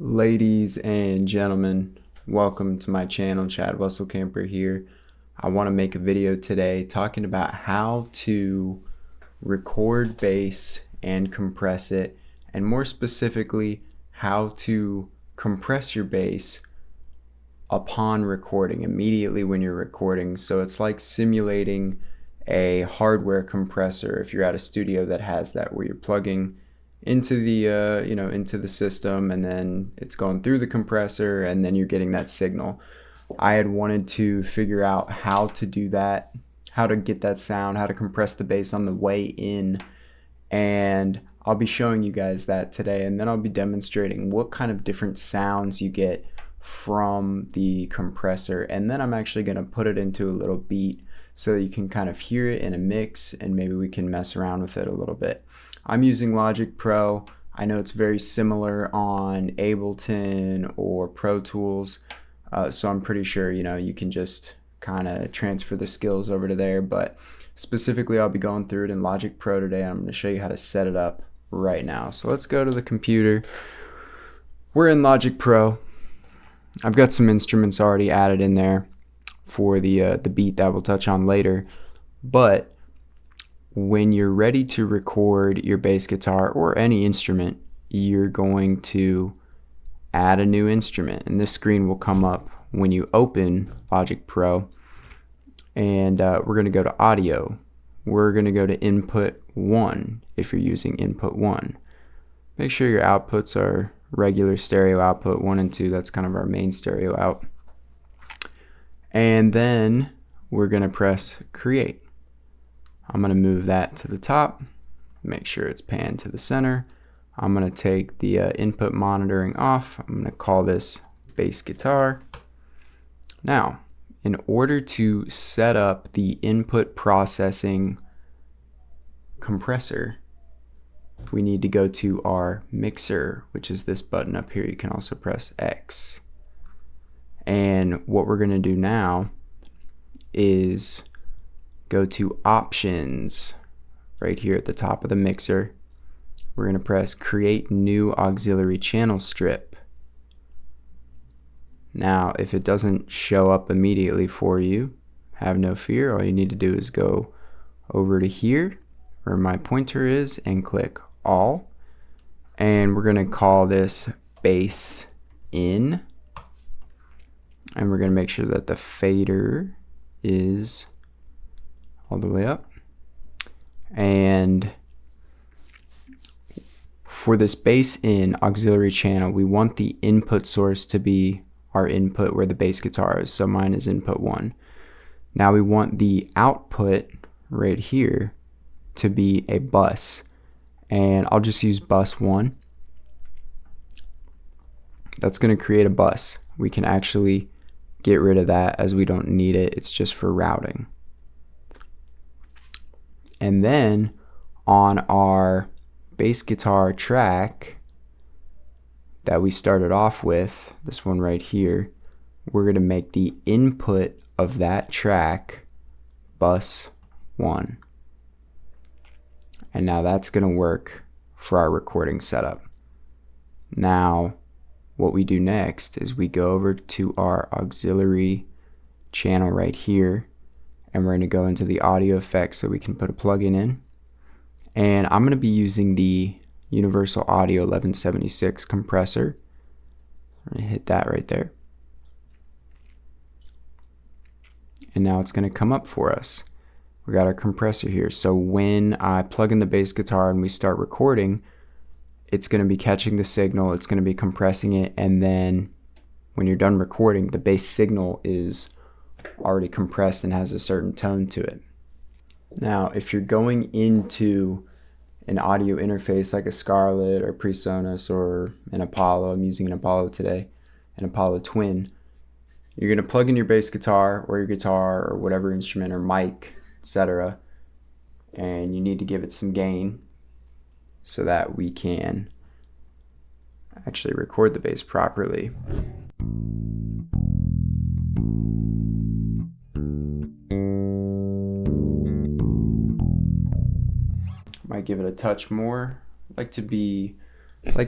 Ladies and gentlemen, welcome to my channel. Chad Wesselkamper here. I want to make a video today talking about how to record bass and compress it, and more specifically how to compress your bass upon recording, immediately when you're recording. So it's like simulating a hardware compressor if you're at a studio that has that, where you're plugging into the into the system, and then it's going through the compressor, and then you're getting that signal. I had wanted to figure out how to do that, how to get that sound, how to compress the bass on the way in, and I'll be showing you guys that today, and then I'll be demonstrating what kind of different sounds you get from the compressor, and then I'm actually going to put it into a little beat so that you can kind of hear it in a mix, and maybe we can mess around with it a little bit. I'm using Logic Pro. I know it's very similar on Ableton or Pro Tools, so I'm pretty sure you can just kind of transfer the skills over to there, but specifically I'll be going through it in Logic Pro today, and I'm going to show you how to set it up right now. So let's go to the computer. We're in Logic Pro. I've got some instruments already added in there for the beat that we'll touch on later, but when you're ready to record your bass guitar or any instrument, you're going to add a new instrument, and this screen will come up when you open Logic Pro, and we're going to go to audio. We're going to go to input 1 if you're using input 1. Make sure your outputs are regular stereo output 1 and 2. That's kind of our main stereo out. And then we're going to press create. I'm going to move that to the top, make sure it's panned to the center. I'm going to take the input monitoring off. I'm going to call this bass guitar. Now, in order to set up the input processing compressor, we need to go to our mixer, which is this button up here. You can also press X. And what we're going to do now is go to options right here at the top of the mixer. We're going to press create new auxiliary channel strip. Now, if it doesn't show up immediately for you, have no fear. All you need to do is go over to here where my pointer is and click all. And we're going to call this bass in. And we're going to make sure that the fader is all the way up. And for this bass in auxiliary channel, we want the input source to be our input where the bass guitar is. So mine is input 1. Now we want the output right here to be a bus, and I'll just use bus 1. That's going to create a bus. We can actually get rid of that as we don't need it. It's just for routing. And then on our bass guitar track that we started off with, this one right here, we're going to make the input of that track bus 1. And now that's going to work for our recording setup. Now, what we do next is we go over to our auxiliary channel right here, and we're going to go into the audio effects so we can put a plugin in. And I'm going to be using the Universal Audio 1176 compressor. I'm going to hit that right there. And now it's going to come up for us. We got our compressor here. So when I plug in the bass guitar and we start recording, it's going to be catching the signal, it's going to be compressing it, and then when you're done recording, the bass signal is already compressed and has a certain tone to it. Now, if you're going into an audio interface like a Scarlett or PreSonus or an Apollo, I'm using an Apollo today, an Apollo Twin, you're going to plug in your bass guitar or your guitar or whatever instrument or mic, etc., and you need to give it some gain so that we can actually record the bass properly. Might give it a touch more. I like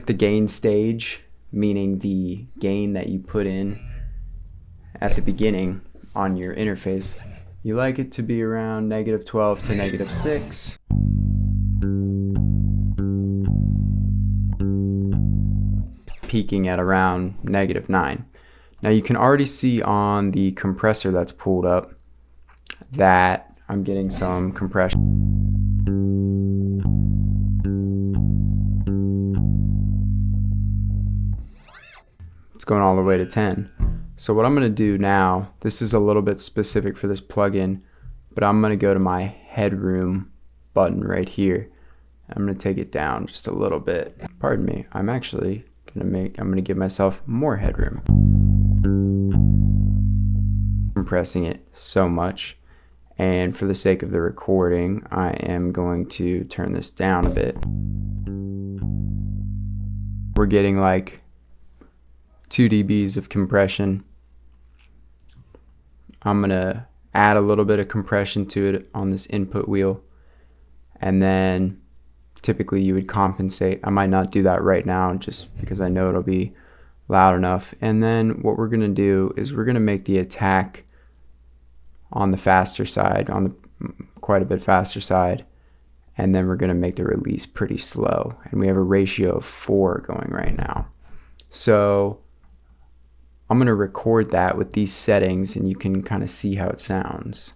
the gain stage meaning the gain that you put in at the beginning on your interface, you like it to be around -12 to -6. Peaking at around -9. Now you can already see on the compressor that's pulled up that I'm getting some compression. It's going all the way to 10. So what I'm going to do now, this is a little bit specific for this plugin, but I'm going to go to my headroom button right here. I'm going to take it down just a little bit. Pardon me, I'm actually going to give myself more headroom. Compressing it so much, and for the sake of the recording, I am going to turn this down a bit. We're getting like 2 dBs of compression. I'm gonna add a little bit of compression to it on this input wheel, and then typically you would compensate. I might not do that right now just because I know it'll be loud enough. And then what we're gonna do is we're gonna make the attack on the faster side, on the quite a bit faster side, and then we're gonna make the release pretty slow. And we have a ratio of 4 going right now. So I'm going to record that with these settings, and you can kind of see how it sounds.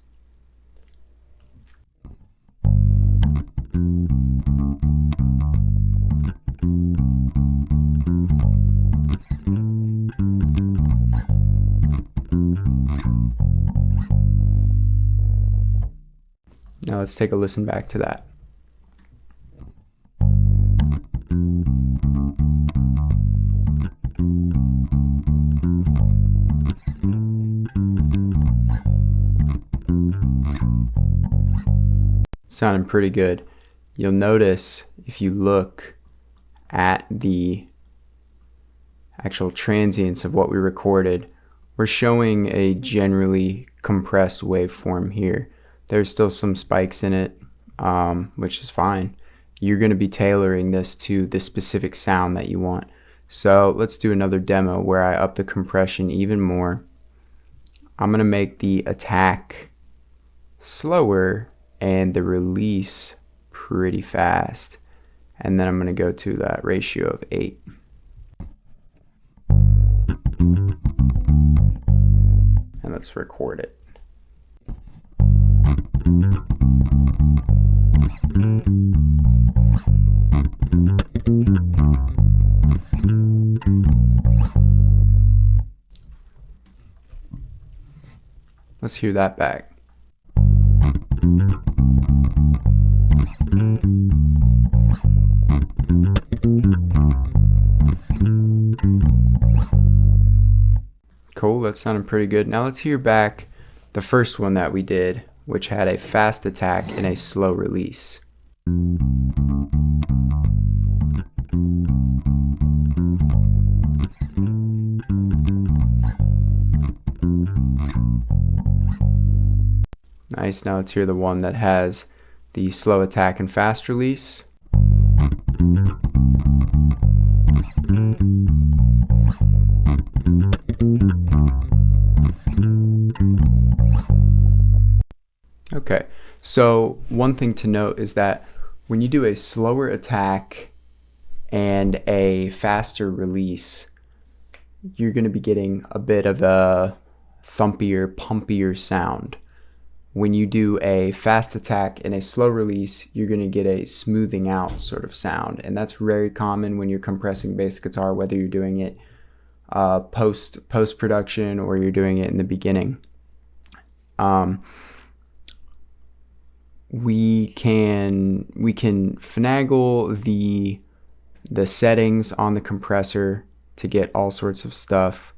Now let's take a listen back to that. Sounding pretty good. You'll notice if you look at the actual transients of what we recorded, we're showing a generally compressed waveform here. There's still some spikes in it, which is fine. You're going to be tailoring this to the specific sound that you want. So let's do another demo where I up the compression even more. I'm going to make the attack slower and the release pretty fast, and then I'm going to go to that ratio of 8. And let's record it. Let's hear that back. Cool, that sounded pretty good. Now let's hear back the first one that we did, which had a fast attack and a slow release. Nice, now let's hear the one that has the slow attack and fast release. Okay, so one thing to note is that when you do a slower attack and a faster release, you're going to be getting a bit of a thumpier, pumpier sound. When you do a fast attack and a slow release, you're going to get a smoothing out sort of sound, and that's very common when you're compressing bass guitar, whether you're doing it post-production or you're doing it in the beginning. We can finagle the settings on the compressor to get all sorts of stuff.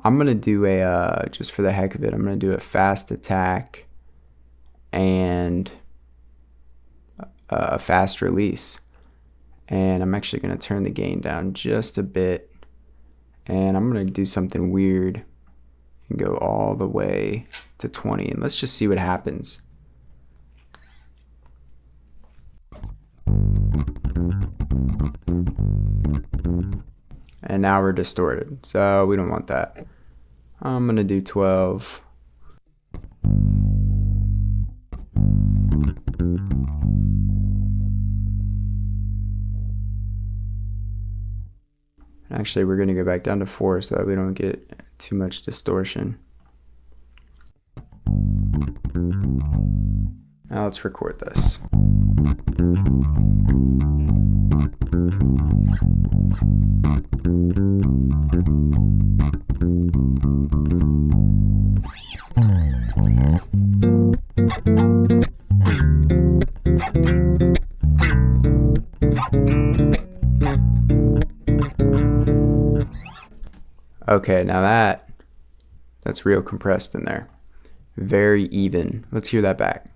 I'm gonna do a just for the heck of it, I'm gonna do a fast attack and a fast release, and I'm actually gonna turn the gain down just a bit, and I'm gonna do something weird and go all the way to 20, and let's just see what happens. and now we're distorted, so we don't want that. I'm gonna do 12. Actually, we're gonna go back down to 4 so that we don't get too much distortion. Now let's record this. Okay, now that's real compressed in there. Very even. Let's hear that back.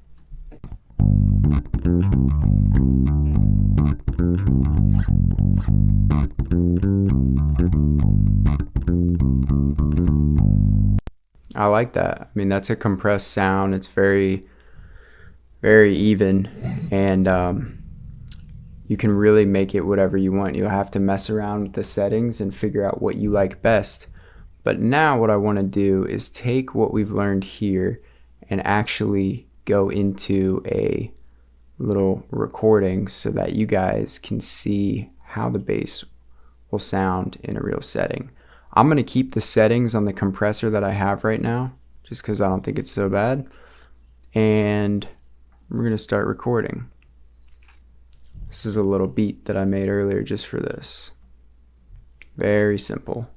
I like that. I mean, that's a compressed sound. It's very, very even, and you can really make it whatever you want. You'll have to mess around with the settings and figure out what you like best. But now what I want to do is take what we've learned here and actually go into a little recording so that you guys can see how the bass will sound in a real setting. I'm going to keep the settings on the compressor that I have right now, just because I don't think it's so bad. And we're going to start recording. This is a little beat that I made earlier just for this. Very simple.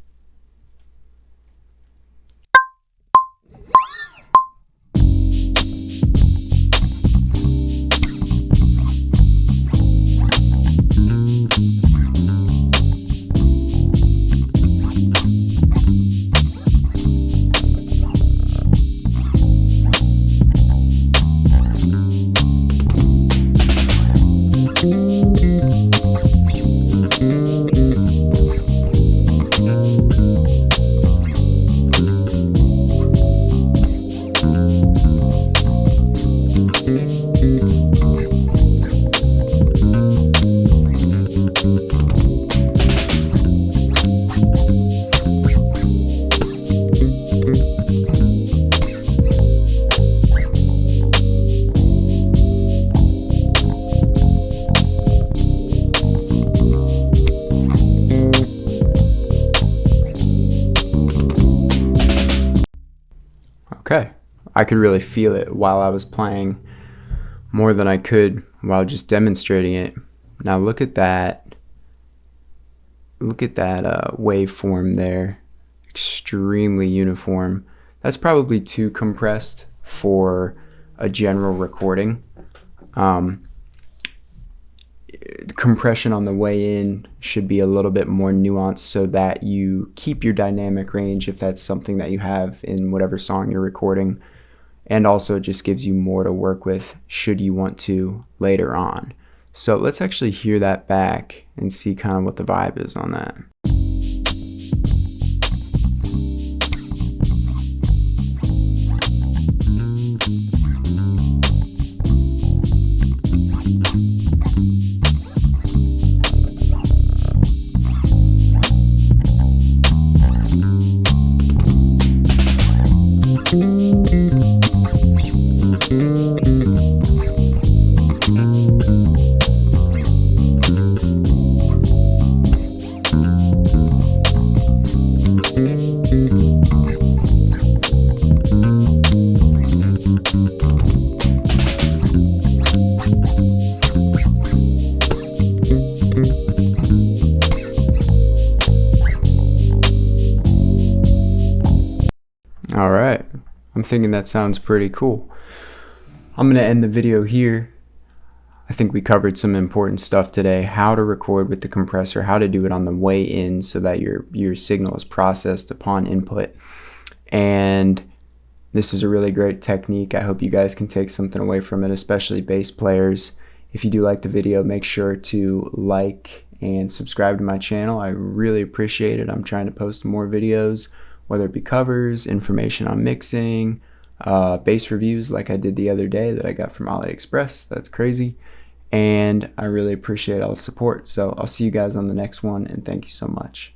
Okay, I could really feel it while I was playing, more than I could while just demonstrating it. Now look at that. Look at that waveform there. Extremely uniform. That's probably too compressed for a general recording. Compression on the way in should be a little bit more nuanced so that you keep your dynamic range if that's something that you have in whatever song you're recording, and also it just gives you more to work with should you want to later on. So let's actually hear that back and see kind of what the vibe is on that. All right, I'm thinking that sounds pretty cool. I'm gonna end the video here. I think we covered some important stuff today: how to record with the compressor, how to do it on the way in so that your signal is processed upon input. And this is a really great technique. I hope you guys can take something away from it, especially bass players. If you do like the video, make sure to like and subscribe to my channel. I really appreciate it. I'm trying to post more videos, whether it be covers, information on mixing, bass reviews like I did the other day that I got from AliExpress. That's crazy. And I really appreciate all the support. So I'll see you guys on the next one, and thank you so much.